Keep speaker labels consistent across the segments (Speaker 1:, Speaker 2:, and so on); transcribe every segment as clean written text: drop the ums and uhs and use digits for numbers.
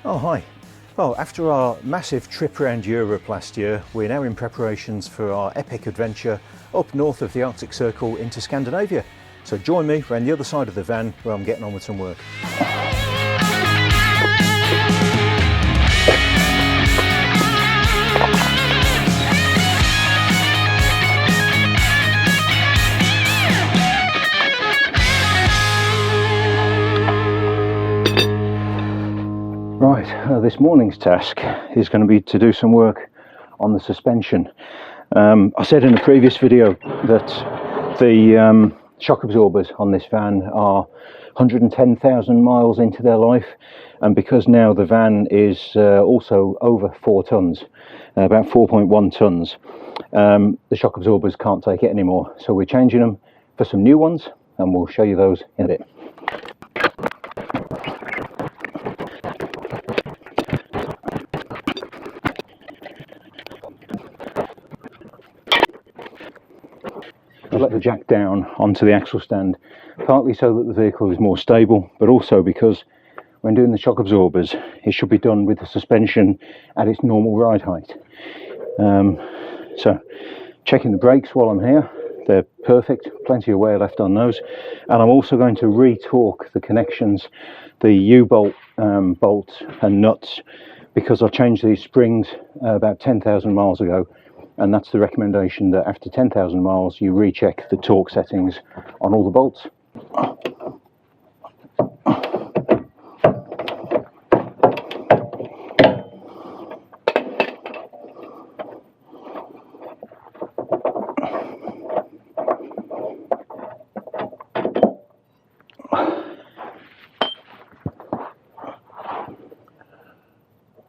Speaker 1: Oh, hi. Well, after our massive trip around Europe last year, we're now in preparations for our epic adventure up north of the Arctic Circle into Scandinavia. So join me around the other side of the van where I'm getting on with some work. Right, this morning's task is going to be to do some work on the suspension. I said in a previous video that the shock absorbers on this van are 110,000 miles into their life, and because now the van is also over 4 tons, about 4.1 tons, the shock absorbers can't take it anymore. So we're changing them for some new ones, and we'll show you those in a bit. I let the jack down onto the axle stand, partly so that the vehicle is more stable, but also because when doing the shock absorbers, it should be done with the suspension at its normal ride height. So checking the brakes while I'm here, they're perfect, plenty of wear left on those, and I'm also going to re-torque the connections, the U-bolt bolts and nuts, because I changed these springs about 10,000 miles ago. And that's the recommendation, that after 10,000 miles you recheck the torque settings on all the bolts.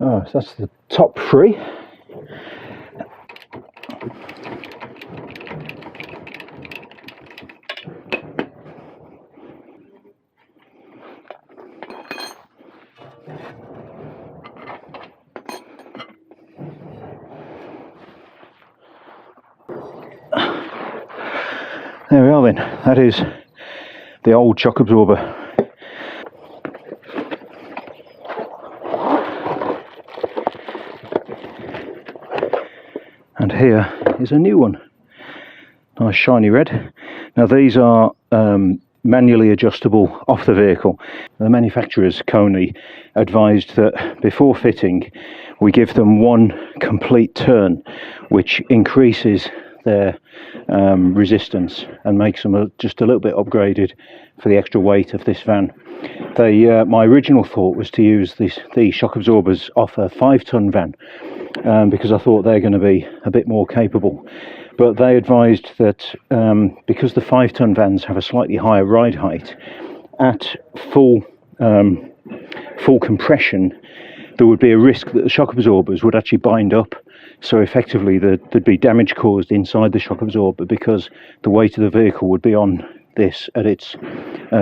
Speaker 1: Oh, so that's the top three. There we are then, that is the old shock absorber. And here is a new one, nice shiny red. Now these are manually adjustable off the vehicle. The manufacturers, Koni, advised that before fitting we give them one complete turn, which increases their resistance and makes them just a little bit upgraded for the extra weight of this van. My original thought was to use these shock absorbers off a 5-ton van, because I thought they're going to be a bit more capable. But they advised that because the 5-ton vans have a slightly higher ride height, at full compression there would be a risk that the shock absorbers would actually bind up. So effectively there'd be damage caused inside the shock absorber, because the weight of the vehicle would be on this at its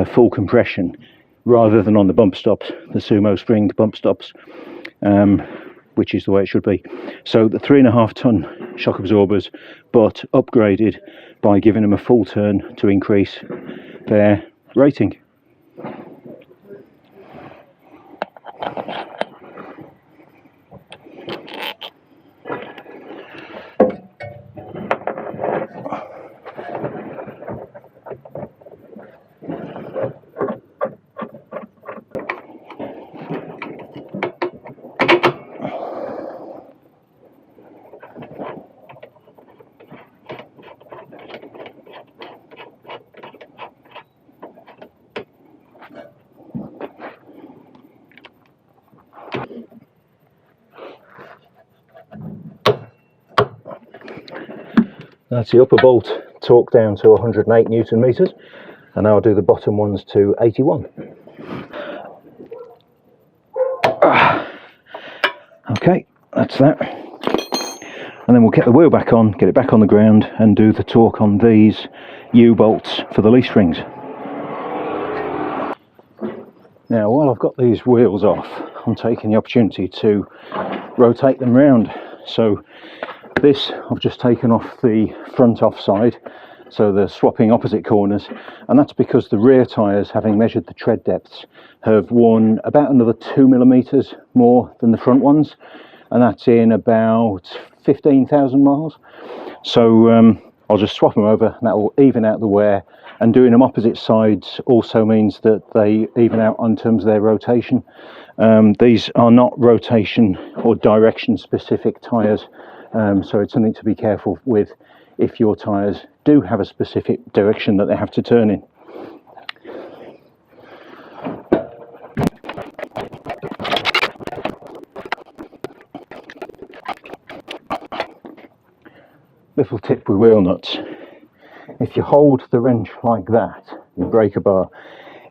Speaker 1: full compression, rather than on the bump stops, the sumo spring bump stops, which is the way it should be. So the 3.5-ton shock absorbers, but upgraded by giving them a full turn to increase their rating. That's the upper bolt torqued down to 108 Newton meters, and now I'll do the bottom ones to 81. Okay, that's that. And then we'll get the wheel back on, get it back on the ground, and do the torque on these U-bolts for the leaf springs. Now, while I've got these wheels off, I'm taking the opportunity to rotate them round. So this I've just taken off the front offside, so they're swapping opposite corners, and that's because the rear tyres, having measured the tread depths, have worn about another 2mm more than the front ones, and that's in about 15,000 miles. So I'll just swap them over, and that will even out the wear. And doing them opposite sides also means that they even out in terms of their rotation. These are not rotation or direction specific tyres, so it's something to be careful with if your tyres do have a specific direction that they have to turn in. Little tip with wheel nuts: if you hold the wrench like that, your breaker bar,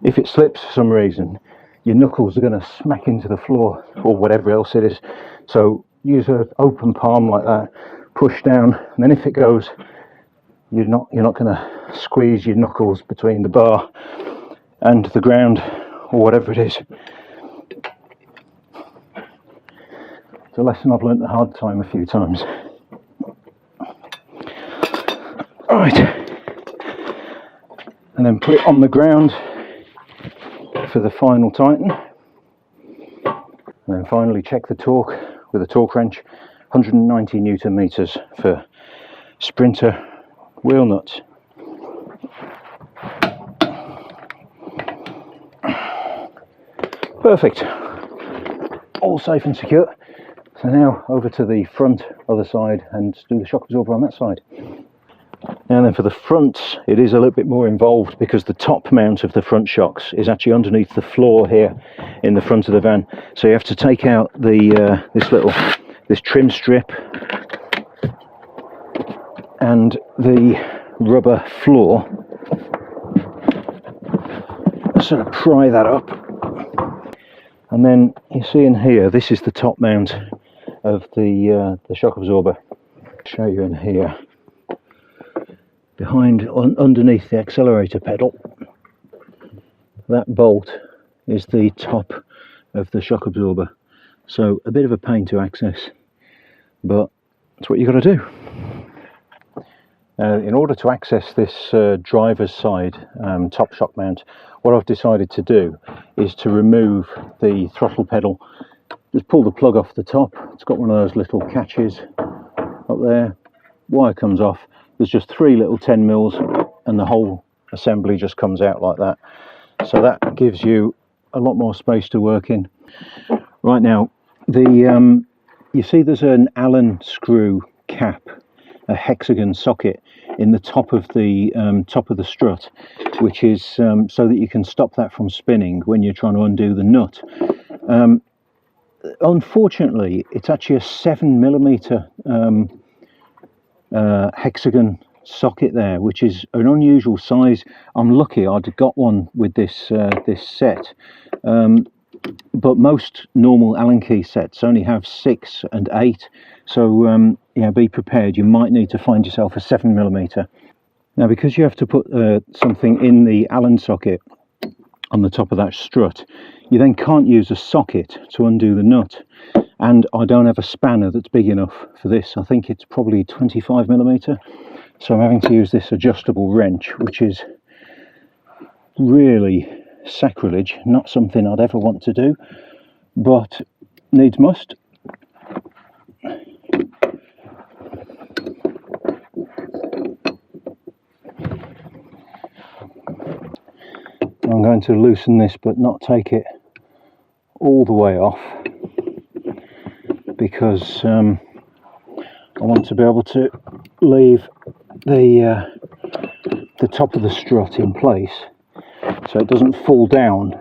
Speaker 1: if it slips for some reason, your knuckles are going to smack into the floor or whatever else it is. So use an open palm like that, push down, and then if it goes, you're not going to squeeze your knuckles between the bar and the ground or whatever it is. It's a lesson I've learnt the hard time a few times. Right, and then put it on the ground for the final tighten, and then finally check the torque with a torque wrench. 190 Newton meters for Sprinter wheel nuts. Perfect, all safe and secure. So now over to the front other side and do the shock absorber on that side. And then for the front, it is a little bit more involved because the top mount of the front shocks is actually underneath the floor here in the front of the van. So you have to take out the this trim strip and the rubber floor, sort of pry that up, and then you see in here, this is the top mount of the shock absorber. I'll show you in here. Behind, underneath the accelerator pedal, that bolt is the top of the shock absorber. So a bit of a pain to access, but that's what you've got to do. In order to access this driver's side top shock mount, what I've decided to do is to remove the throttle pedal. Just pull the plug off the top. It's got one of those little catches up there. Wire comes off. There's just 3 little 10mm, and the whole assembly just comes out like that. So that gives you a lot more space to work in. Right now, you see there's an Allen screw cap, a hexagon socket in the top of the strut, which is so that you can stop that from spinning when you're trying to undo the nut. Unfortunately, it's actually a 7mm hexagon socket there, which is an unusual size. I'm lucky I'd got one with this this set, but most normal Allen key sets only have 6 and 8, so yeah, be prepared, you might need to find yourself a 7mm. Now, because you have to put something in the Allen socket on the top of that strut, you then can't use a socket to undo the nut, and I don't have a spanner that's big enough for this. I think it's probably 25mm, so I'm having to use this adjustable wrench, which is really sacrilege, not something I'd ever want to do, but needs must. I'm going to loosen this but not take it all the way off, because I want to be able to leave the top of the strut in place so it doesn't fall down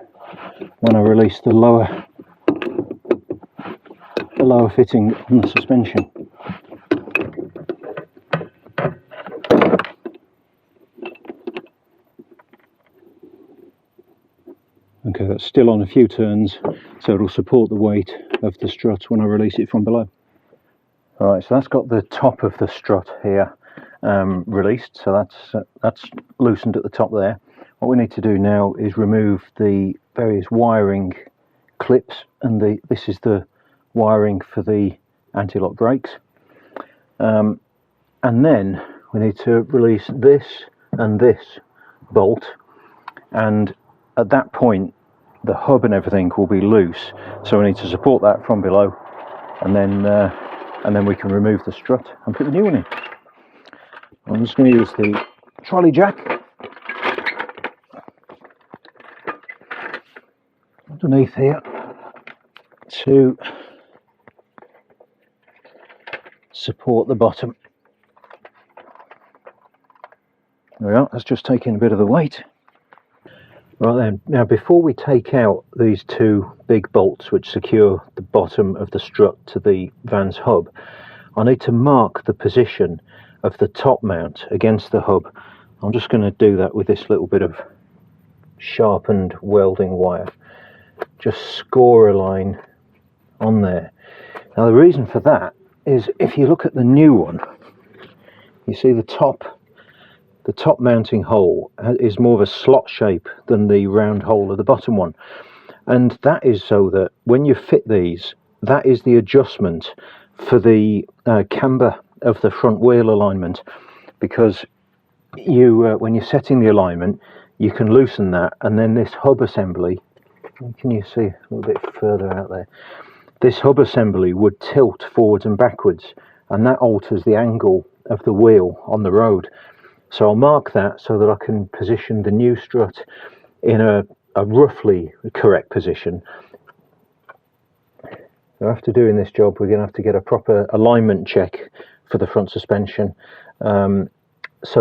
Speaker 1: when I release the lower fitting on the suspension. Okay, that's still on a few turns, so it'll support the weight of the strut when I release it from below. Alright, so that's got the top of the strut here released, so that's loosened at the top there. What we need to do now is remove the various wiring clips, and this is the wiring for the anti-lock brakes. And then we need to release this and this bolt, and at that point the hub and everything will be loose, so we need to support that from below, and then we can remove the strut and put the new one in. I'm just going to use the trolley jack underneath here to support the bottom. There we are, that's just taking a bit of the weight. Right then, now before we take out these two big bolts which secure the bottom of the strut to the van's hub, I need to mark the position of the top mount against the hub. I'm just going to do that with this little bit of sharpened welding wire. Just score a line on there. Now the reason for that is, if you look at the new one, you see the top mounting hole is more of a slot shape than the round hole of the bottom one, and that is so that when you fit these, that is the adjustment for the camber of the front wheel alignment, because you when you're setting the alignment, you can loosen that, and then this hub assembly, can you see a little bit further out there, this hub assembly would tilt forwards and backwards, and that alters the angle of the wheel on the road. So I'll mark that so that I can position the new strut in a roughly correct position. Now, after doing this job, we're going to have to get a proper alignment check for the front suspension, so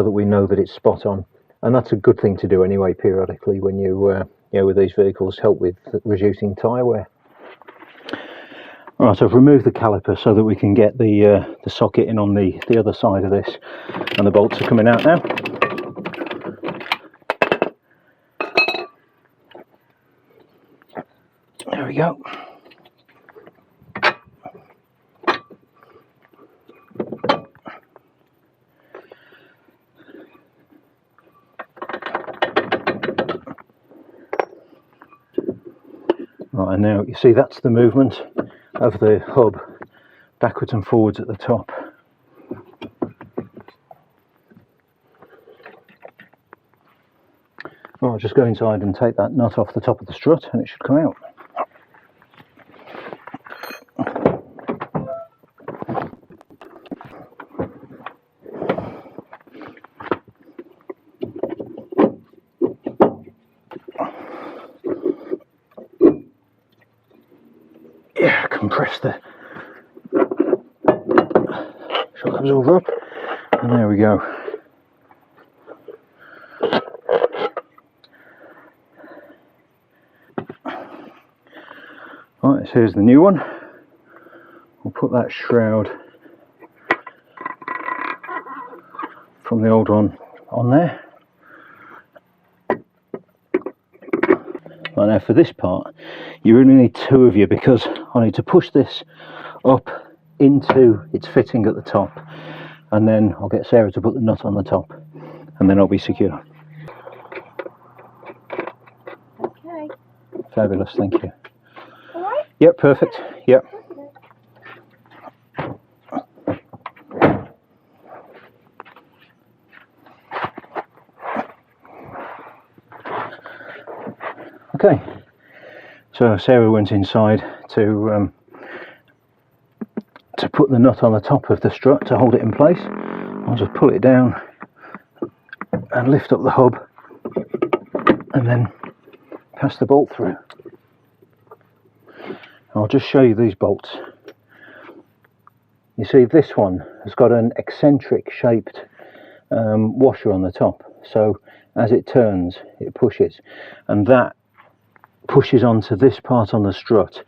Speaker 1: that we know that it's spot on. And that's a good thing to do anyway, periodically, when you with these vehicles, help with reducing tyre wear. Alright, I've removed the caliper so that we can get the socket in on the other side of this, and the bolts are coming out now. There we go. Right, and now you see that's the movement of the hub backwards and forwards at the top. Well, I'll just go inside and take that nut off the top of the strut, and it should come out. Yeah, compress the shock absorber up, and there we go. Right, so here's the new one. We'll put that shroud from the old one on there. Right, now for this part, you really need two of you, because I need to push this up into its fitting at the top, and then I'll get Sarah to put the nut on the top, and then I'll be secure.
Speaker 2: Okay.
Speaker 1: Fabulous, thank you.
Speaker 2: Alright?
Speaker 1: Yep, perfect. Yep. Okay, so Sarah went inside to put the nut on the top of the strut to hold it in place. I'll just pull it down and lift up the hub, and then pass the bolt through. I'll just show you these bolts. You see, this one has got an eccentric shaped washer on the top, so as it turns it pushes, and that pushes onto this part on the strut,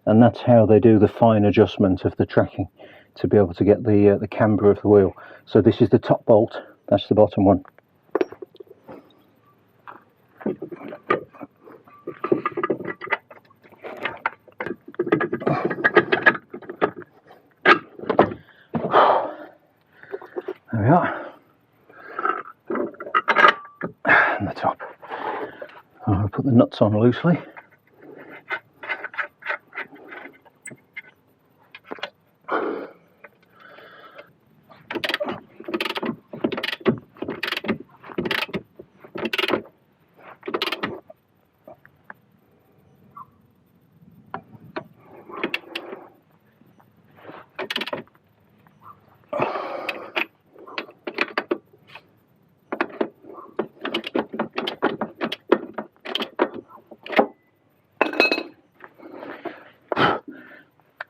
Speaker 1: and that's how they do the fine adjustment of the tracking to be able to get the camber of the wheel. So this is the top bolt, that's the bottom one. There we are, and the top. I'll put the nuts on loosely.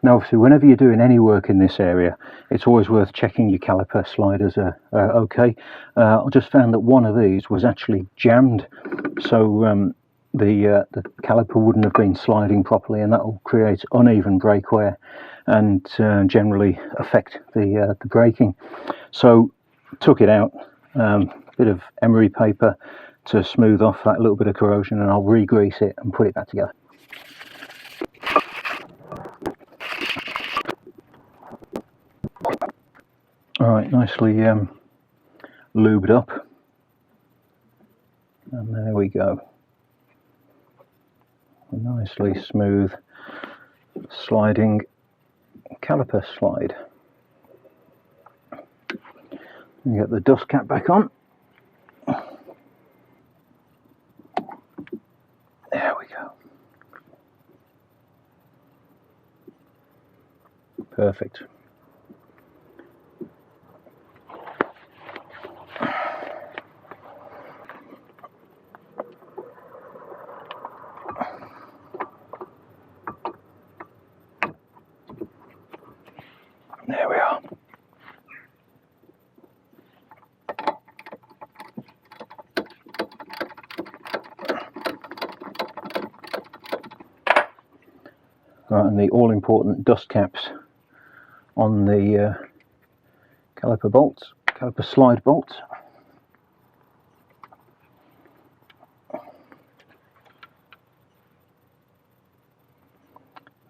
Speaker 1: Now obviously whenever you're doing any work in this area, it's always worth checking your caliper sliders are okay. I just found that one of these was actually jammed, so the caliper wouldn't have been sliding properly, and that will create uneven brake wear and generally affect the braking. So took it out, bit of emery paper to smooth off that little bit of corrosion, and I'll re-grease it and put it back together. Alright, nicely lubed up, and there we go. A nicely smooth sliding caliper slide. You get the dust cap back on. There we go. Perfect. There we are. Right, and the all-important dust caps on the caliper bolts, caliper slide bolts.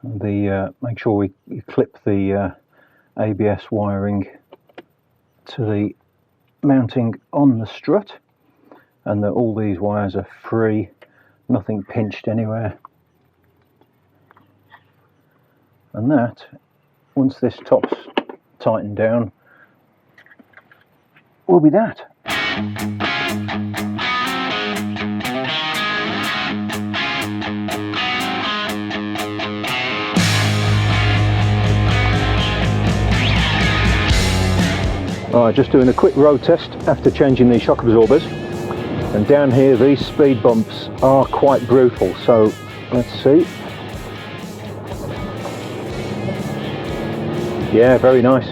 Speaker 1: And make sure you clip the ABS wiring to the mounting on the strut, and that all these wires are free, nothing pinched anywhere. And that, once this top's tightened down, will be that. Alright, just doing a quick road test after changing these shock absorbers, and down here these speed bumps are quite brutal, so let's see. Yeah, very nice.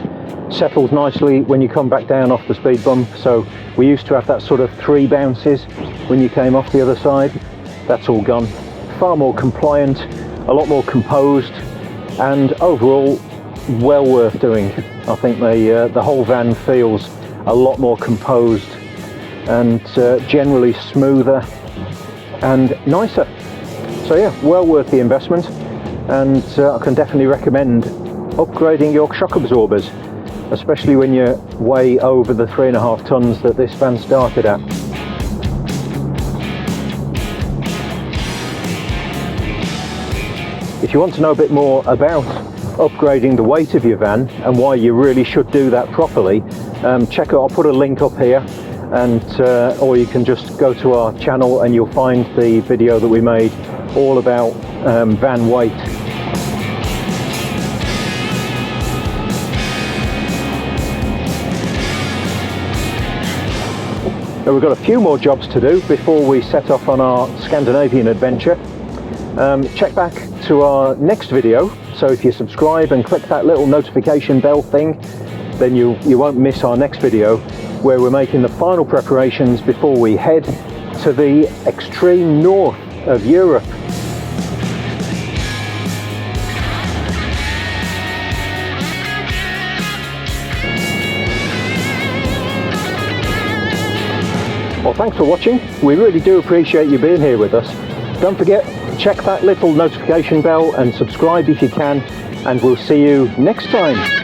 Speaker 1: Settles nicely when you come back down off the speed bump. So we used to have that sort of 3 bounces when you came off the other side. That's all gone. Far more compliant, a lot more composed, and overall well worth doing. I think the whole van feels a lot more composed and generally smoother and nicer. So yeah, well worth the investment, and I can definitely recommend upgrading your shock absorbers, especially when you're way over the 3.5 tons that this van started at. If you want to know a bit more about upgrading the weight of your van and why you really should do that properly, check out, I'll put a link up here, and or you can just go to our channel and you'll find the video that we made all about van weight. Now we've got a few more jobs to do before we set off on our Scandinavian adventure. Check back to our next video, so if you subscribe and click that little notification bell thing, then you won't miss our next video, where we're making the final preparations before we head to the extreme north of Europe. Well, thanks for watching. We really do appreciate you being here with us. Don't forget, check that little notification bell and subscribe if you can, and we'll see you next time.